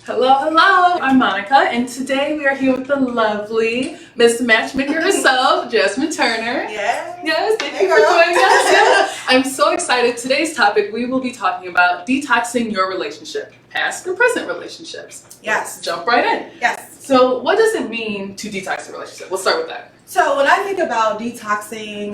Hello, hello. I'm Monica, and today we are here with the lovely Miss Matchmaker herself, Jasmine Turner. Yes, thank you for joining us. Yeah. I'm so excited. Today's topic, we will be talking about detoxing your relationship, past or present relationships. Yes. Let's jump right in. Yes. So, what does it mean to detox a relationship? We'll start with that. So when I think about detoxing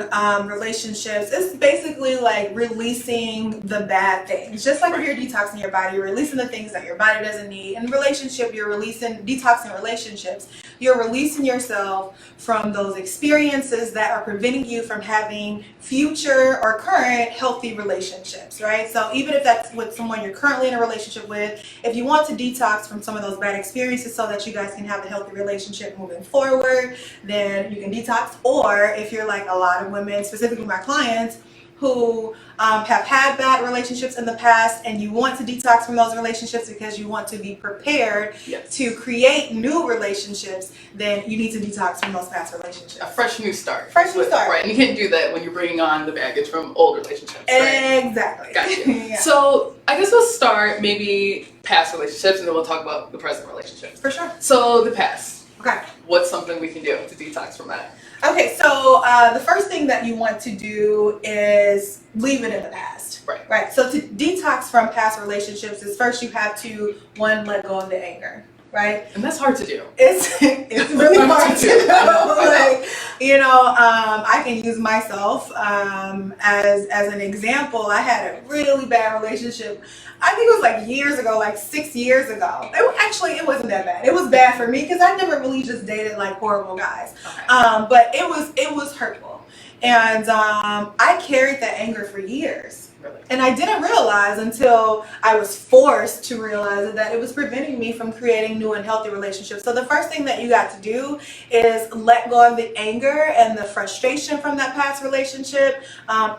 relationships, it's basically like releasing the bad things. Just like if you're detoxing your body, you're releasing the things that your body doesn't need. In a relationship, you're detoxing relationships. You're releasing yourself from those experiences that are preventing you from having future or current healthy relationships, right? So even if that's with someone you're currently in a relationship with, if you want to detox from some of those bad experiences so that you guys can have a healthy relationship moving forward, then you can detox. Or if you're like a lot of women, specifically my clients, who have had bad relationships in the past and you want to detox from those relationships because you want to be prepared to create new relationships, then you need to detox from those past relationships. A fresh new start. Fresh new start. Right, and you can't do that when you're bringing on the baggage from old relationships. Right? Exactly. Gotcha. Yeah. So I guess we'll start maybe past relationships and then we'll talk about the present relationships. For sure. So the past. Okay. What's something we can do to detox from that? Okay, so the first thing that you want to do is leave it in the past. Right. So to detox from past relationships is first you have to, one, let go of the anger. Right? And that's hard to do. It's really hard to do. Like, I can use myself as an example. I had a really bad relationship. I think it was like years ago, like 6 years ago. It wasn't that bad. It was bad for me because I never really just dated like horrible guys. Okay. But it was hurtful. And I carried that anger for years. Really? And I didn't realize until I was forced to realize that it was preventing me from creating new and healthy relationships. So the first thing that you got to do is let go of the anger and the frustration from that past relationship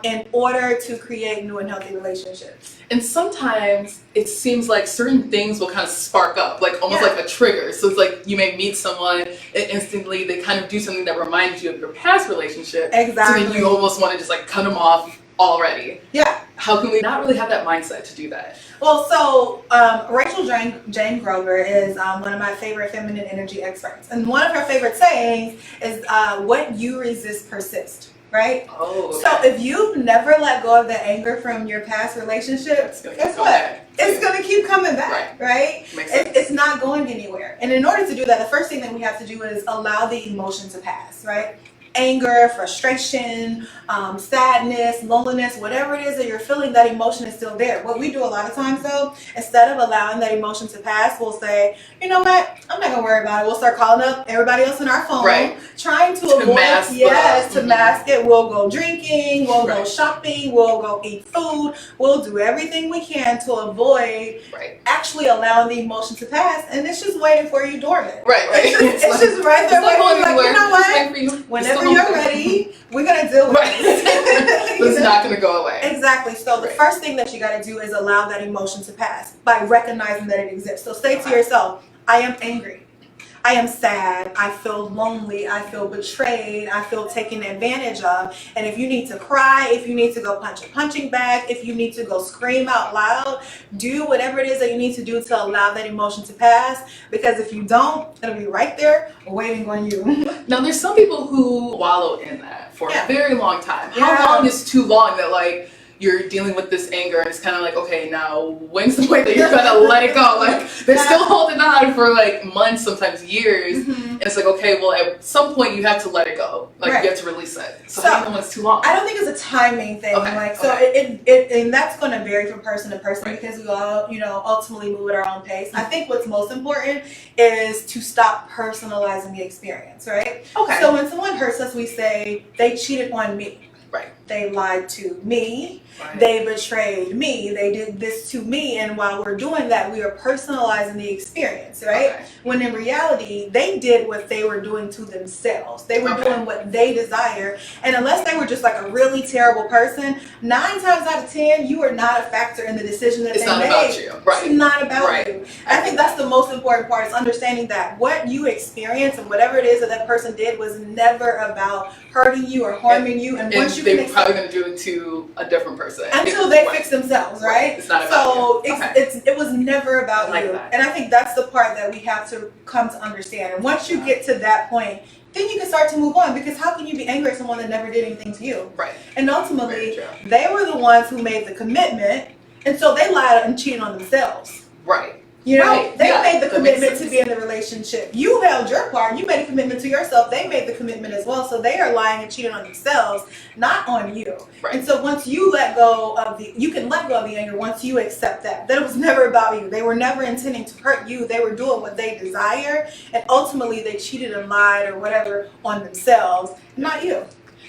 in order to create new and healthy relationships. And sometimes it seems like certain things will kind of spark up, like almost like a trigger. So it's like you may meet someone and instantly they kind of do something that reminds you of your past relationship. Exactly. So then you almost want to just like cut them off already. Yeah. How can we not really have that mindset to do that? Well, so Rachel Jane Grover is one of my favorite feminine energy experts. And one of her favorite sayings is, what you resist persists. Right? Oh, okay. So if you've never let go of the anger from your past relationships, guess what? It's going to keep coming back, right? It's not going anywhere. And in order to do that, the first thing that we have to do is allow the emotion to pass, right? Anger, frustration, sadness, loneliness, whatever it is that you're feeling, that emotion is still there. What we do a lot of times though, instead of allowing that emotion to pass, we'll say, you know what, I'm not gonna worry about it. We'll start calling up everybody else on our phone, trying to avoid to mask it. We'll go drinking, we'll go shopping, we'll go eat food, we'll do everything we can to avoid actually allowing the emotion to pass, and it's just waiting for you dormant. It's just right there waiting. Like, you know what? Whenever you're ready, we're going to deal with it. It's not going to go away. Exactly. So the first thing that you got to do is allow that emotion to pass by recognizing that it exists. So say to yourself, I am angry. I am sad, I feel lonely, I feel betrayed, I feel taken advantage of. And if you need to cry, if you need to go punch a punching bag, if you need to go scream out loud, do whatever it is that you need to do to allow that emotion to pass. Because if you don't, it'll be right there waiting on you. Now there's some people who wallow in that for a very long time. Yeah. How long is too long that like you're dealing with this anger and it's kind of like, okay, now when's the point that you're gonna let it go? Like they're still holding on for like months, sometimes years, and it's like, okay, well at some point you have to let it go, like you have to release it. So I don't know when it's too long. I don't think it's a timing thing. It and that's going to vary from person to person because we all ultimately move at our own pace. I think what's most important is to stop personalizing the experience, right? Okay. So when someone hurts us, we say they cheated on me. Right. They lied to me. Right. They betrayed me. They did this to me. And while we're doing that, we are personalizing the experience, right? Okay. When in reality, they did what they were doing to themselves. They were doing what they desire. And unless they were just like a really terrible person, 9 times out of 10, you are not a factor in the decision that they made. It's not about you. Right. It's not about you. I think that's the most important part, is understanding that what you experience and whatever it is that person did was never about hurting you or harming you. And once you they're probably going to do it to a different person until they fix themselves, right? It's not about you. It was never about you. That. And I think that's the part that we have to come to understand. And once you get to that point, then you can start to move on, because how can you be angry at someone that never did anything to you? Right. And ultimately, they were the ones who made the commitment, and so they lied and cheated on themselves. Right. You know, they made the commitment to be in the relationship. You held your part. You made a commitment to yourself. They made the commitment as well. So they are lying and cheating on themselves, not on you. Right. And so once you let go of you can let go of the anger once you accept that it was never about you. They were never intending to hurt you. They were doing what they desire. And ultimately they cheated and lied or whatever on themselves, not you.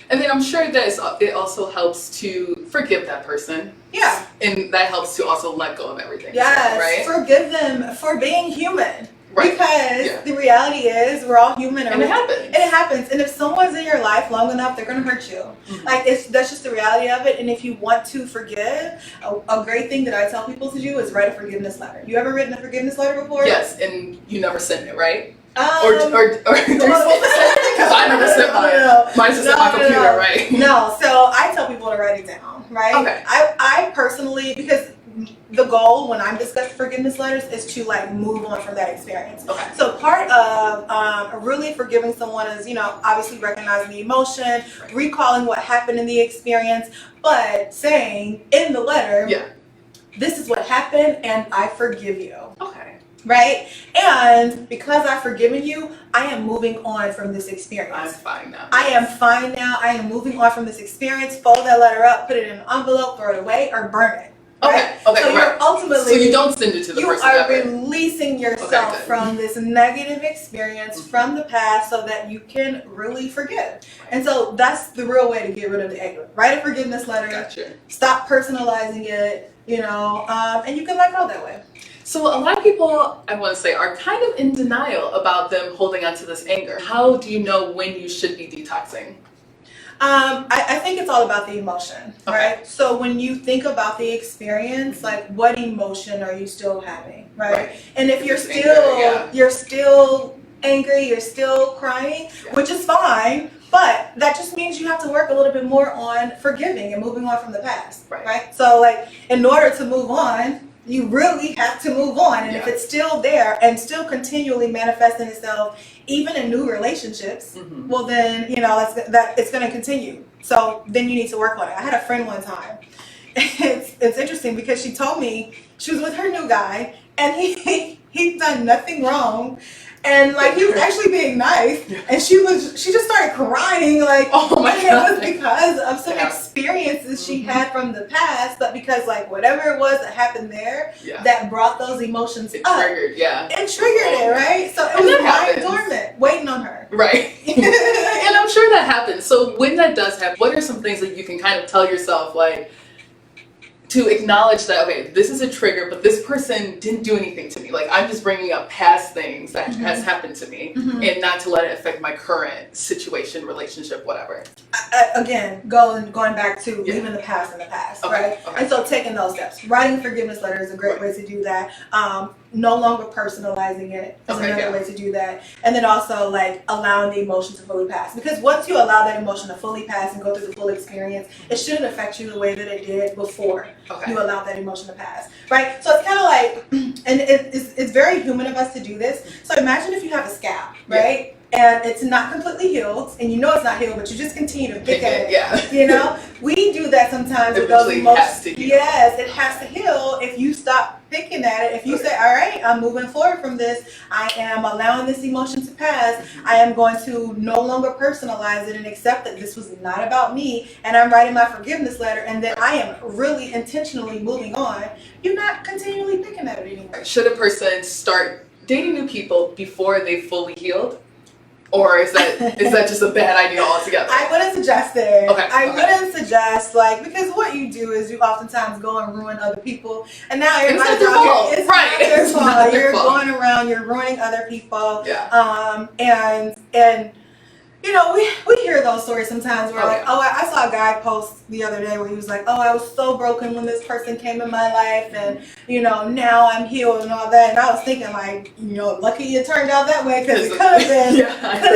And then I'm sure that it also helps to forgive that person. Yeah. And that helps to also let go of everything. Yes. Right? Forgive them for being human. Right. Because the reality is we're all human. And it happens. And it happens. And if someone's in your life long enough, they're going to hurt you. Mm-hmm. Like, that's just the reality of it. And if you want to forgive, a great thing that I tell people to do is write a forgiveness letter. You ever written a forgiveness letter before? Yes. And you never sent it, right? Or you're supposed to send it? Because I never sent mine. No. Mine's just on my computer, right? No. So I tell people to write it down, right? Okay. I personally, because the goal when I'm discussing forgiveness letters is to like move on from that experience. Okay. So part of really forgiving someone is, you know, obviously recognizing the emotion, recalling what happened in the experience, but saying in the letter, this is what happened and I forgive you. Okay. Right? And because I've forgiven you, I am moving on from this experience. I'm fine now. I am fine now. I am moving on from this experience. Fold that letter up, put it in an envelope, throw it away, or burn it. Right? Okay. So you're ultimately, so you don't send it to the person. You are releasing yourself from this negative experience from the past so that you can really forgive. And so that's the real way to get rid of the anger. Write a forgiveness letter. Gotcha. Stop Personalizing it, you know, and you can let go that way. So a lot of people, I want to say, are kind of in denial about them holding on to this anger. How do you know when you should be detoxing? I think it's all about the emotion, right? So when you think about the experience, like what emotion are you still having, right? And if you're still angry, you're still crying, which is fine, but that just means you have to work a little bit more on forgiving and moving on from the past, right? So like in order to move on, you really have to move on. And if it's still there and still continually manifesting itself, even in new relationships, well then, you know, that it's going to continue. So then you need to work on it. I had a friend one time. It's interesting because she told me she was with her new guy and he'd done nothing wrong. And like he was actually being nice, and she just started crying like, oh my God. It was because of some experiences she had from the past, but because like whatever it was that happened there that brought those emotions up, triggered, it triggered it, right? So it was lying dormant, waiting on her, right? And I'm sure that happens. So when that does happen, what are some things that you can kind of tell yourself, like, to acknowledge that, okay, this is a trigger, but this person didn't do anything to me. Like, I'm just bringing up past things that has happened to me and not to let it affect my current situation, relationship, whatever. Again, going back to leaving the past in the past, right? And so taking those steps. Writing forgiveness letter is a great way to do that. No longer personalizing it is another way to do that. And then also like allowing the emotion to fully pass. Because once you allow that emotion to fully pass and go through the full experience, it shouldn't affect you the way that it did before you allowed that emotion to pass, right? So it's kind of like, and it's very human of us to do this. So imagine if you have a scab, right? And it's not completely healed, and you know it's not healed, but you just continue to pick at it. You know, we do that sometimes with those emotions. Yes, it has to heal if you stop picking at it. If you say, all right, I'm moving forward from this, I am allowing this emotion to pass, I am going to no longer personalize it and accept that this was not about me, and I'm writing my forgiveness letter, and then I am really intentionally moving on. You're not continually picking at it anymore. Should a person start dating new people before they fully healed? Or is that just a bad idea altogether? I wouldn't suggest it. I wouldn't suggest, like, because what you do is you oftentimes go and ruin other people, and now everybody's out here. It's not their fault. You're going around, you're ruining other people. And you know, we hear those stories sometimes where I saw a guy post the other day where he was like, oh, I was so broken when this person came in my life, and you know, now I'm healed and all that. And I was thinking, like, you know, lucky it turned out that way, because it could have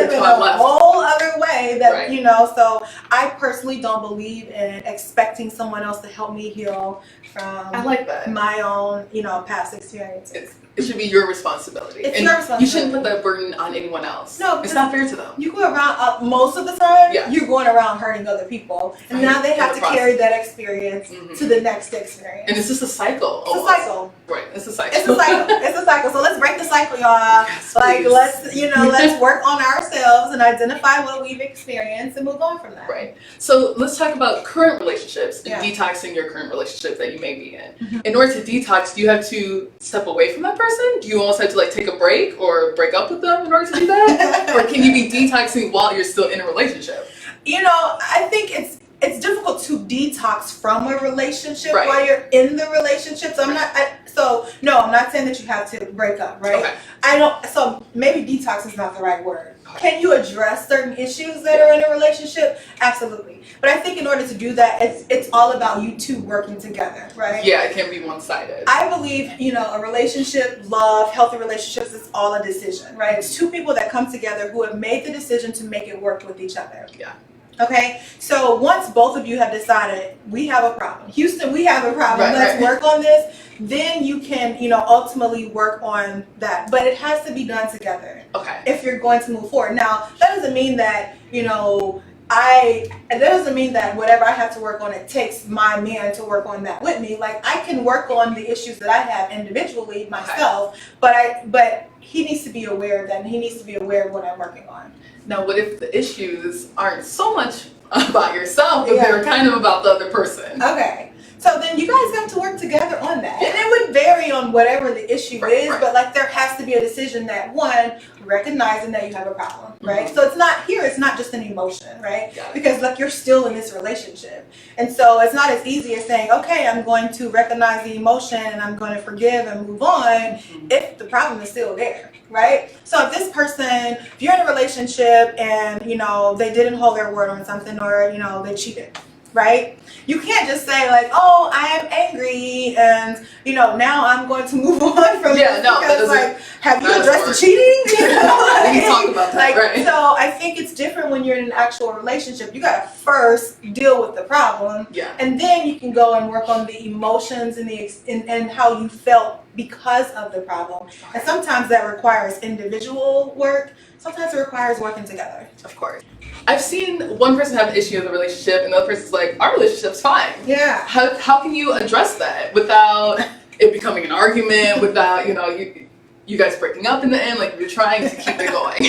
been a whole whole other way that, you know, so I personally don't believe in expecting someone else to help me heal from I like that. my own, you know, past experiences. It should be your responsibility. It's your responsibility. You shouldn't put that burden on anyone else. No, it's not fair to them. You go around, most of the time, you're going around hurting other people. And now they have to carry that experience to the next experience. And it's just a cycle. It's a cycle. Right, it's a cycle. It's a cycle. It's a cycle. So let's break the cycle, y'all. Yes, like, please. let's, you know, let's work on ourselves and identify what we've experienced and move on from that. Right. So let's talk about current relationships and detoxing your current relationship that you may be in. In order to detox, do you have to step away from that person? Do you almost have to like take a break or break up with them in order to do that? Or can you be detoxing while you're still in a relationship? You know, I think it's difficult to detox from a relationship while you're in the relationship. So I'm not saying that you have to break up, right? Okay. So maybe detox is not the right word. Okay. Can you address certain issues that are in a relationship? Absolutely. But I think in order to do that, it's all about you two working together, right? Yeah, it can't be one-sided. I believe, you know, a relationship, love, healthy relationships is all a decision, right? It's two people that come together who have made the decision to make it work with each other. Yeah. Okay, so once both of you have decided we have a problem, Houston, we have a problem, let's work on this, then you can, you know, ultimately work on that. But it has to be done together. Okay. If you're going to move forward. Now, that doesn't mean that, you know, that doesn't mean that whatever I have to work on, it takes my man to work on that with me. Like, I can work on the issues that I have individually myself, but he needs to be aware of that, and he needs to be aware of what I'm working on. Now, what if the issues aren't so much about yourself, but they're kind of about the other person? Okay. So then you guys have to work together on that. And it would vary on whatever the issue is, but like there has to be a decision that, one, recognizing that you have a problem, right? So it's not just an emotion, right? Because like you're still in this relationship. And so it's not as easy as saying, okay, I'm going to recognize the emotion and I'm going to forgive and move on if the problem is still there. Right? So if this person, if you're in a relationship and, you know, they didn't hold their word on something, or, you know, they cheated, right? You can't just say like, oh, I am angry and, you know, now I'm going to move on from this because like, have you addressed the cheating? You know, we can talk about that, right? So I think it's different when you're in an actual relationship. You got to first deal with the problem, and then you can go and work on the emotions and and how you felt because of the problem. And sometimes that requires individual work. Sometimes it requires working together. Of course. I've seen one person have an issue in the relationship and the other person's like, our relationship's fine. Yeah. How can you address that without it becoming an argument, without, you know, you guys breaking up in the end, like you're trying to keep it going,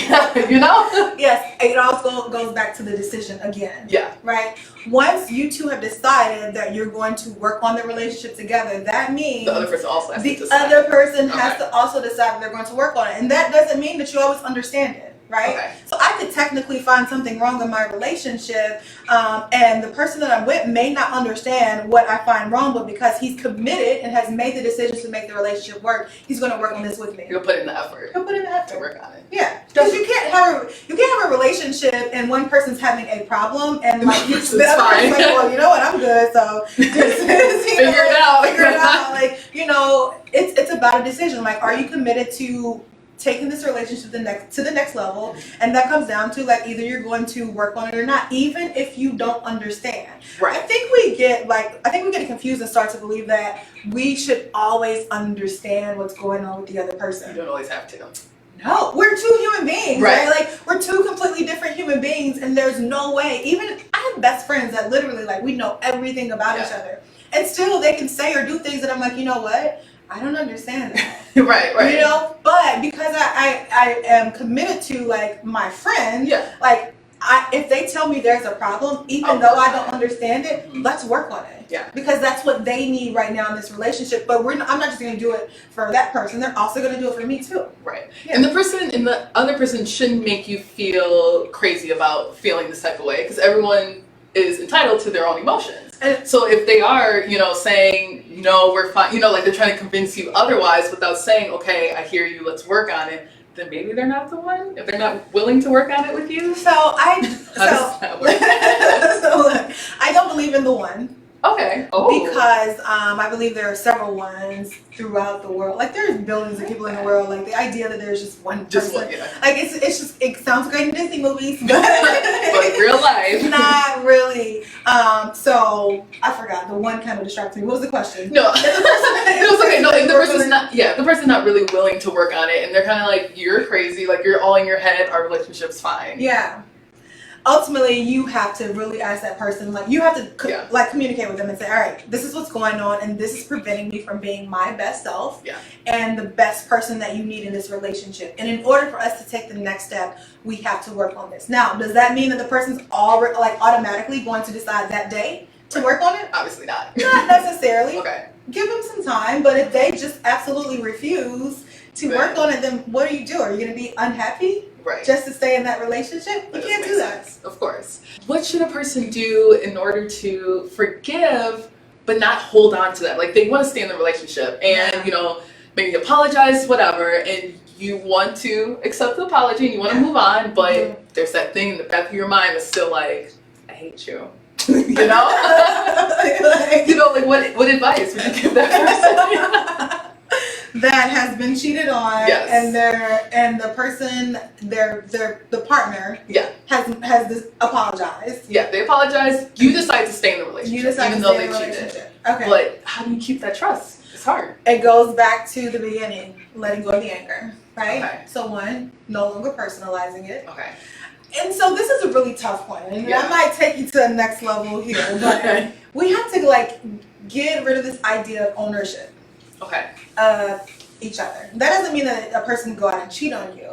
you know? Yes, it also goes back to the decision again. Yeah. Right? Once you two have decided that you're going to work on the relationship together, that means the other person also has to decide. The other person has to also decide that they're going to work on it. And that doesn't mean that you always understand it. Right? Okay. So I could technically find something wrong in my relationship, and the person that I'm with may not understand what I find wrong, but because he's committed and has made the decision to make the relationship work, he's going to work on this with me. He'll put in the effort. He'll put in the effort to work on it. Yeah, because you can't have a relationship and one person's having a problem and like the other person's like, well, you know what, I'm good, so figure it out. Figure it out. Like, you know, it's about a decision. Like, are you committed to taking this relationship to the next level? And that comes down to like either you're going to work on it or not, even if you don't understand. Right. I think we get confused and start to believe that we should always understand what's going on with the other person. You don't always have to. No, we're two human beings, right? Like, we're two completely different human beings, and there's no way. Even I have best friends that literally like we know everything about each other, and still they can say or do things that I'm like, you know what? I don't understand that. Right. You know, but because I am committed to like my friend, like if they tell me there's a problem, even though I don't understand it, let's work on it. Yeah. Because that's what they need right now in this relationship. But I'm not just going to do it for that person. They're also going to do it for me too. Right. Yeah. And the other person shouldn't make you feel crazy about feeling this type of way, because everyone is entitled to their own emotions. And so if they are, you know, saying, no, we're fine, you know, like they're trying to convince you otherwise without saying, okay, I hear you, let's work on it, then maybe they're not the one, if they're not willing to work on it with you. So I don't believe in the one. Okay. Because I believe there are several ones throughout the world. Like there's billions of people in the world. Like the idea that there's just one person. Like it sounds great in Disney movies, but but real life, not really. So I forgot. The one kind of distracted me. What was the question? No, it was okay. No, like the person's not. Yeah, the person's not really willing to work on it, and they're kind of like, "You're crazy. Like you're all in your head. Our relationship's fine." Yeah. Ultimately, you have to really ask that person, like you have to like communicate with them and say, all right, this is what's going on and this is preventing me from being my best self and the best person that you need in this relationship. And in order for us to take the next step, we have to work on this. Now, does that mean that the person's automatically going to decide that day to work on it? Obviously not. Not necessarily. Okay. Give them some time, but if they just absolutely refuse to work on it, then what do? Are you going to be unhappy? Right. Just to stay in that relationship? You can't do that. Of course. What should a person do in order to forgive but not hold on to that? Like they want to stay in the relationship and, you know, maybe apologize, whatever, and you want to accept the apology and you want to move on, but there's that thing in the back of your mind that's still like, I hate you. You know? You know, like what advice would you give that person? That has been cheated on, and the person, the partner, has apologized. Yeah, they apologize. You decide to stay in the relationship, even though they cheated. Okay. But how do you keep that trust? It's hard. It goes back to the beginning, letting go of the anger, right? Okay. So one, no longer personalizing it. Okay. And so this is a really tough one, and I might take you to the next level here, but we have to like get rid of this idea of ownership. Okay. Each other. That doesn't mean that a person can go out and cheat on you.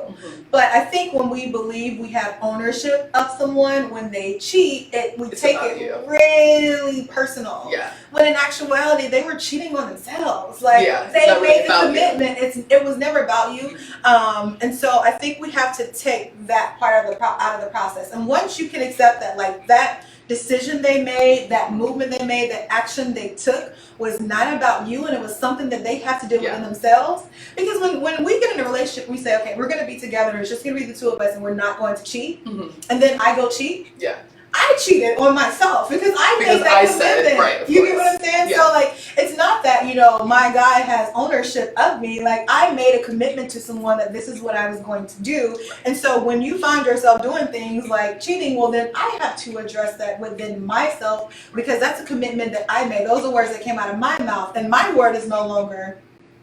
But I think when we believe we have ownership of someone, when they cheat, we take it really personal. Yeah. When in actuality, they were cheating on themselves. Like they made the commitment. It was never about you. And so I think we have to take that part out of the process. And once you can accept that, like that decision they made, that movement they made, that action they took was not about you, and it was something that they have to do within themselves. Because when we get in a relationship, we say, okay, we're going to be together, and it's just going to be the two of us, and we're not going to cheat. And then I go cheat. Yeah. I cheated on myself because I made that commitment. You get what I'm saying? So like, it's not that, you know, my guy has ownership of me. Like I made a commitment to someone that this is what I was going to do. And so when you find yourself doing things like cheating, well then I have to address that within myself because that's a commitment that I made. Those are words that came out of my mouth, and my word is no longer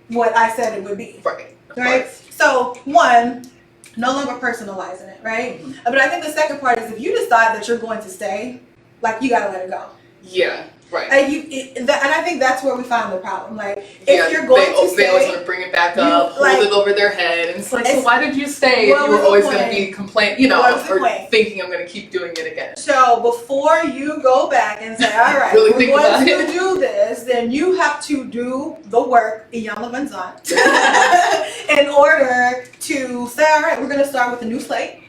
what I said it would be. Right? So one, no longer personalizing it, right? But I think the second part is if you decide that you're going to stay, like you gotta let it go. Yeah, right. And I think that's where we find the problem. Like if you're going to stay, they always want to bring it back up, hold it over their head, and it's like, so why did you stay if you were always going to be complaining, or thinking I'm going to keep doing it again? So before you go back and say, all right, we're going to do this, then you have to do the work in order to say, all right, we're going to start with a new slate.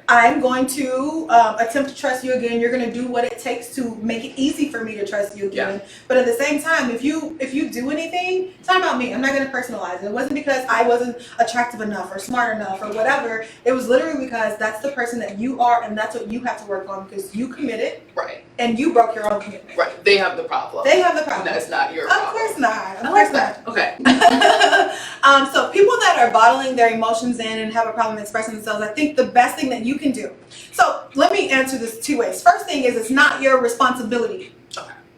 I'm going to attempt to trust you again. You're going to do what it takes to make it easy for me to trust you again. But at the same time, if you do anything, it's not about me. I'm not going to personalize it. It wasn't because I wasn't attractive enough or smart enough or whatever. It was literally because that's the person that you are, and that's what you have to work on because you committed. Right. And you broke your own commitment. Right. They have the problem. They have the problem. And that's not your problem. Of course not. Of course not. Okay. So people that are bottling their emotions in and have a problem expressing themselves, I think the best thing that you can do. So let me answer this two ways. First thing is it's not your responsibility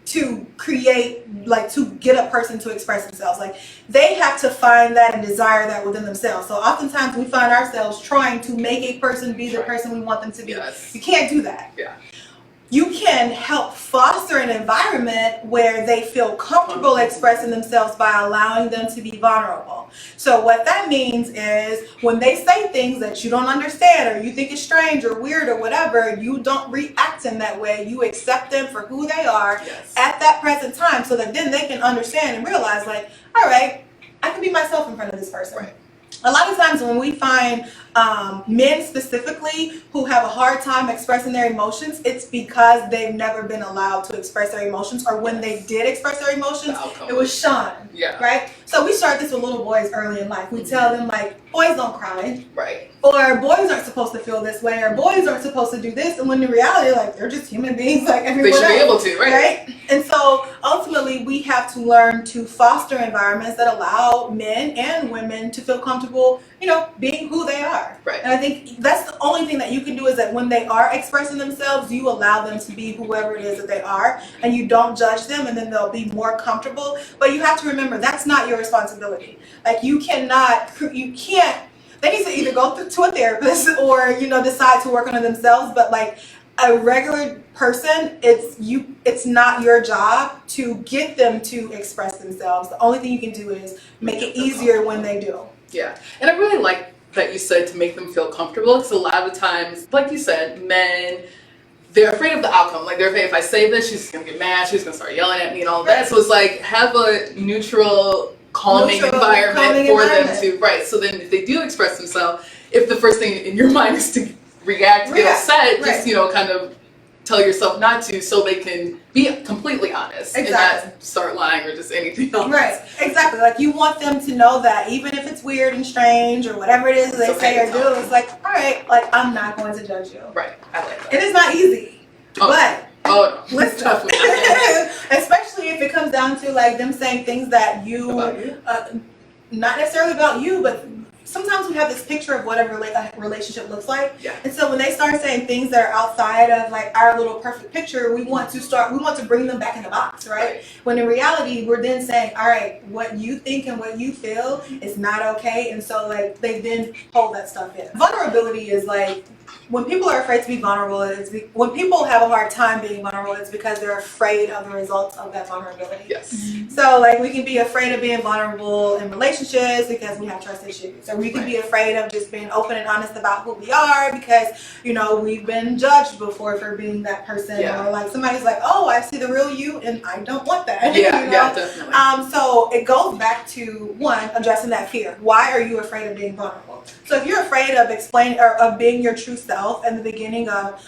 to create, like to get a person to express themselves. Like they have to find that and desire that within themselves. So oftentimes we find ourselves trying to make a person be the person we want them to be. You can't do that. Yeah. You can help foster an environment where they feel comfortable expressing themselves by allowing them to be vulnerable. So what that means is when they say things that you don't understand or you think is strange or weird or whatever, you don't react in that way. You accept them for who they are at that present time so that then they can understand and realize like, all right, I can be myself in front of this person. Right. A lot of times when we find men specifically who have a hard time expressing their emotions, it's because they've never been allowed to express their emotions, or when they did express their emotions, it was shunned. Yeah. Right? So we start this with little boys early in life. We tell them, like, boys don't cry. Right. Or boys aren't supposed to feel this way, or boys aren't supposed to do this, and when in reality, like, they're just human beings like everyone else. They should be able to, right? And so ultimately we have to learn to foster environments that allow men and women to feel comfortable, you know, being who they are. Right. And I think that's the only thing that you can do, is that when they are expressing themselves, you allow them to be whoever it is that they are, and you don't judge them, and then they'll be more comfortable. But you have to remember, that's not your responsibility. Like, you can't, they need to either go to a therapist or, you know, decide to work on it themselves. But like a regular person, it's not your job to get them to express themselves. The only thing you can do is make it easier when they do. Yeah. And I really like that you said to make them feel comfortable, because a lot of the times, like you said, men, they're afraid of the outcome. Like, they're afraid, if I say this, she's going to get mad, she's going to start yelling at me and all that. So it's like, have a neutral, calming environment for them to, right. So then if they do express themselves, if the first thing in your mind is to react, get upset, just, you know, kind of tell yourself not to, so they can be completely honest and not start lying or just anything else. Right, exactly. Like, you want them to know that even if it's weird and strange or whatever it is they say or do, it's like, all right, like, I'm not going to judge you. Right, I like that. It is not easy, but no. Listen, especially if it comes down to like them saying things that you, not necessarily about you, but sometimes we have this picture of what a relationship looks like. Yeah. And so when they start saying things that are outside of like our little perfect picture, we want to bring them back in the box, right? When in reality, we're then saying, all right, what you think and what you feel is not okay. And so like they then hold that stuff in. Vulnerability is like, when people are afraid to be vulnerable, when people have a hard time being vulnerable, it's because they're afraid of the results of that vulnerability. Yes. So like we can be afraid of being vulnerable in relationships because we have trust issues, or we can be afraid of just being open and honest about who we are because, you know, we've been judged before for being that person, or like somebody's like, oh, I see the real you and I don't want that. Yeah, you know? yeah, definitely. So it goes back to one, addressing that fear. Why are you afraid of being vulnerable? So if you're afraid of explaining or of being your true self in the beginning of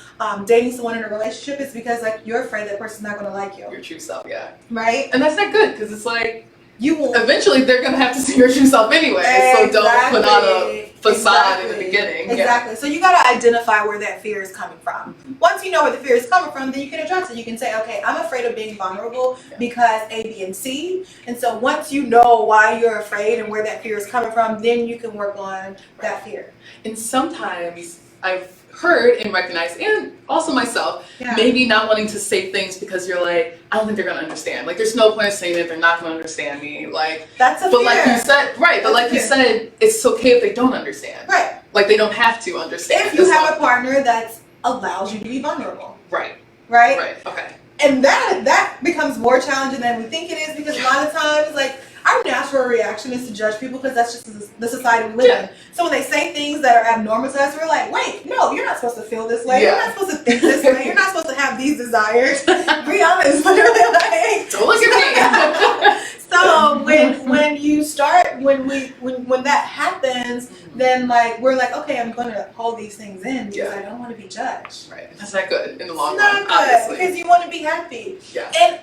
dating someone in a relationship, it's because like you're afraid that person's not going to like you. Your true self, yeah. Right? And that's not good, because it's like, you will eventually they're going to have to see your true self anyway. So don't put on a facade in the beginning. Exactly. So you got to identify where that fear is coming from. Once you know where the fear is coming from, then you can address it. You can say, okay, I'm afraid of being vulnerable because A, B, and C. And so once you know why you're afraid and where that fear is coming from, then you can work on that fear. And sometimes I've heard and recognized, and also myself, maybe not wanting to say things because you're like, I don't think they're gonna understand. Like, there's no point in saying it, they're not gonna understand me. Like, that's a but fear. like you said, right? But like you said, it's okay if they don't understand. Right. Like, they don't have to understand. If you have a partner that allows you to be vulnerable. Right. Right. Right. Okay. And that becomes more challenging than we think it is, because a lot of times, like, our natural reaction is to judge people because that's just the society we live in. So when they say things that are abnormal to us, we're like, wait, no, you're not supposed to feel this way. You're not supposed to think this way. You're not supposed to have these desires. Be honest. Literally, like, don't look at me. So when you start, when that happens, then like we're like, okay, I'm going to hold these things in because I don't want to be judged. Right. That's not good in the long run. It's not good, obviously. Because you want to be happy. Yeah. And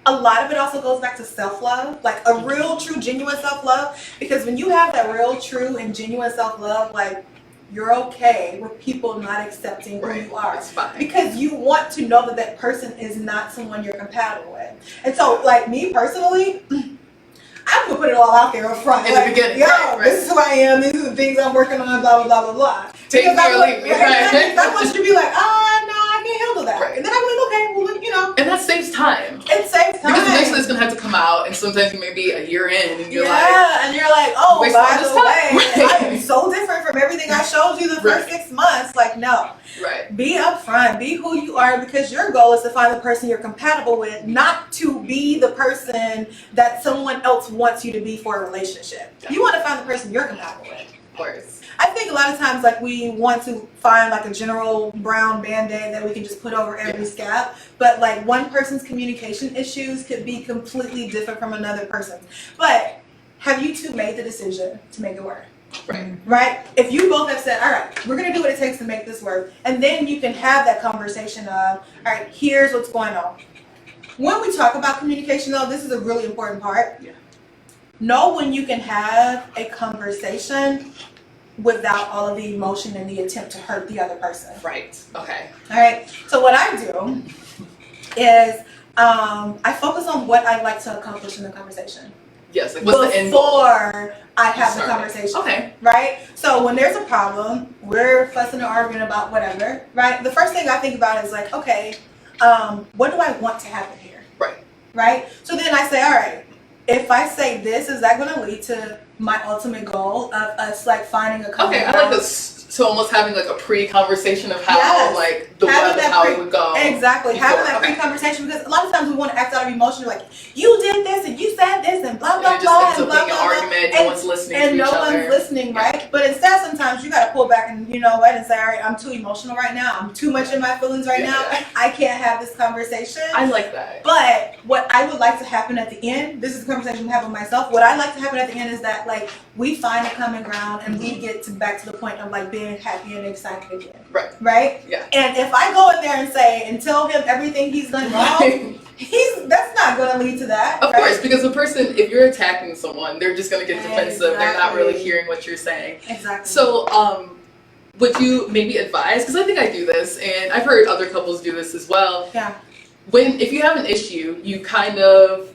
a lot of it also goes back to self-love, like a real, true, genuine self-love. Because when you have that real, true, and genuine self-love, like, you're okay with people not accepting who you are. It's fine. Because you want to know that that person is not someone you're compatible with. And so, like, me personally, I'm going to put it all out there up front. In the beginning. This is who I am. These are the things I'm working on, blah, blah, blah, blah, blah. Take me or leave me. I want you to be like, no, I can't handle that. Right. And then I'm like, okay, well, you know. And that saves time. It saves time. Because eventually it's going to have to come out, and sometimes you may be a year in, and you're like. Yeah, and you're like, oh, by the way, right. I am so different from everything I showed you the first 6 months. Like, no. Right. Be upfront. Be who you are, because your goal is to find the person you're compatible with, not to be the person that someone else wants you to be for a relationship. Yeah. You want to find the person you're compatible with. Of course. I think a lot of times, like, we want to find like a general brown band-aid that we can just put over every scab, but like one person's communication issues could be completely different from another person's. But have you two made the decision to make it work? Right? If you both have said, all right, we're going to do what it takes to make this work, and then you can have that conversation of, all right, here's what's going on. When we talk about communication, though, this is a really important part. Yeah. Know when you can have a conversation without all of the emotion and the attempt to hurt the other person. Right. Okay. All right. So what I do is I focus on what I'd like to accomplish in the conversation. Yes. Like what's the end goal? Before I have the conversation. Okay. Right? So when there's a problem, we're fussing and arguing about whatever, right? The first thing I think about is like, okay, what do I want to happen here? Right. Right? So then I say, all right, if I say this, is that going to lead to my ultimate goal of us like finding a common ground? I like this. So almost having like a pre-conversation of how like the web of how it would go. Exactly. Having that pre-conversation, because a lot of times we want to act out of emotion, like you did this and you said this and blah blah blah and blah blah blah. Argument, no one's listening and to no each one's other. listening, right? But instead, sometimes you got to pull back and you know what, and say, all right, I'm too emotional right now. I'm too much in my feelings right now. I can't have this conversation. I like that. But what I would like to happen at the end, this is a conversation I'm having with myself. What I like to happen at the end is that like we find a common ground and we get to back to the point of like being happy and excited again. Right. Right? Yeah. And if I go in there and say and tell him everything he's done wrong, that's not going to lead to that. Of course, because the person, if you're attacking someone, they're just going to get defensive. They're not really hearing what you're saying. Exactly. So, would you maybe advise, because I think I do this, and I've heard other couples do this as well. Yeah. If you have an issue, you kind of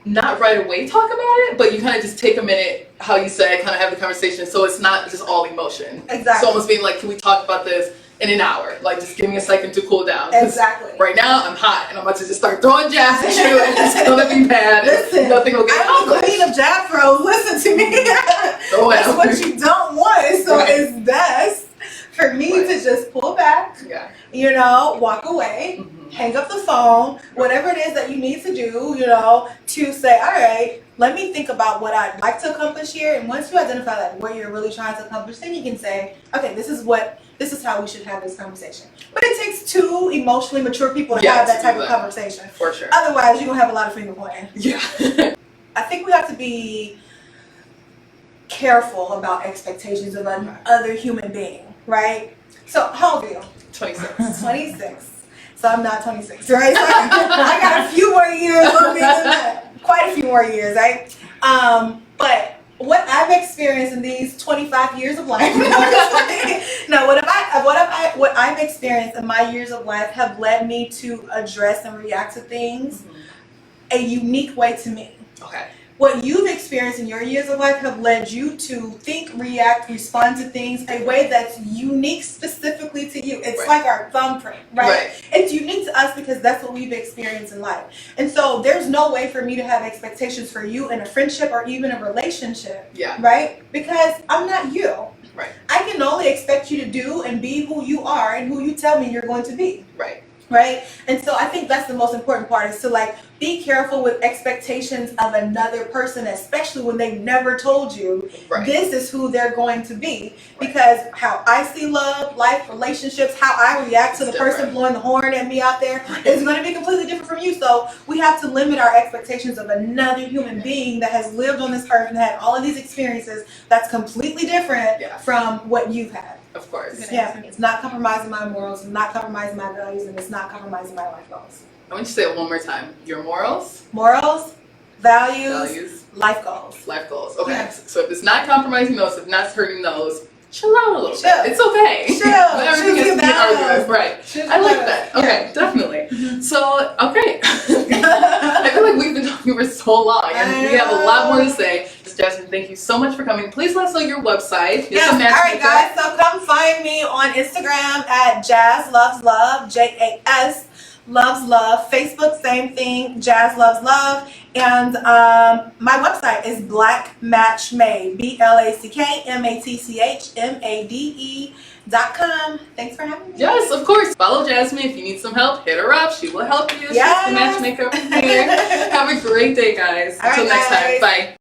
not right away talk about it, but you kind of just take a minute, how you said, kind of have the conversation, so it's not just all emotion. Exactly. So almost being like, can we talk about this in an hour? Like, just give me a second to cool down. Exactly. Right now, I'm hot, and I'm about to just start throwing jabs at you, and it's gonna be bad. Listen, nothing will get I'm the queen of jab throws. Listen to me. That's what you don't want. So it's best for me to just pull back. Yeah. You know, walk away. Hang up the phone, whatever it is that you need to do, you know, to say, all right, let me think about what I'd like to accomplish here. And once you identify like what you're really trying to accomplish, then you can say, okay, this is how we should have this conversation. But it takes two emotionally mature people to have that type of conversation. For sure. Otherwise, you're going to have a lot of finger pointing. Yeah. I think we have to be careful about expectations of another human being, right? So, how old are you? 26. 26. So I'm not 26, right? So I got a few more years on me than that. Quite a few more years, right? But what I've experienced in these 25 years of life, what I've experienced in my years of life have led me to address and react to things a unique way to me. Okay. What you've experienced in your years of life have led you to think, react, respond to things a way that's unique specifically to you. It's like our thumbprint, right? It's unique to us because that's what we've experienced in life. And so there's no way for me to have expectations for you in a friendship or even a relationship, right? Because I'm not you. Right. I can only expect you to do and be who you are and who you tell me you're going to be. Right. Right? And so I think that's the most important part, is to like be careful with expectations of another person, especially when they never told you this is who they're going to be. Because how I see love, life, relationships, how I react to the person blowing the horn at me out there is going to be completely different from you. So we have to limit our expectations of another human being that has lived on this earth and had all of these experiences that's completely different from what you've had. Of course. Yeah, it's not compromising my morals, it's not compromising my values, and it's not compromising my life goals. I want you to say it one more time. Your morals? Morals, values, life goals. Life goals. Okay. Yeah. So if it's not compromising those, if not hurting those, chill out a little bit. It's okay. Chill. Everything has to be argued. Right. I like that. Okay, definitely. So, okay. I feel like we've been talking for so long, and we have a lot more to say. Jasmine, thank you so much for coming. Please let us know your website. Yes, all right, guys. So come find me on Instagram at Jazz Loves Love, JAS Loves Love. Facebook, same thing, Jazz Loves Love. And my website is Black Match Made, BlackMatchMade.com. Thanks for having me. Yes, of course. Follow Jasmine. If you need some help, hit her up. She will help you. She's the matchmaker here. Have a great day, guys. Until next time. Bye.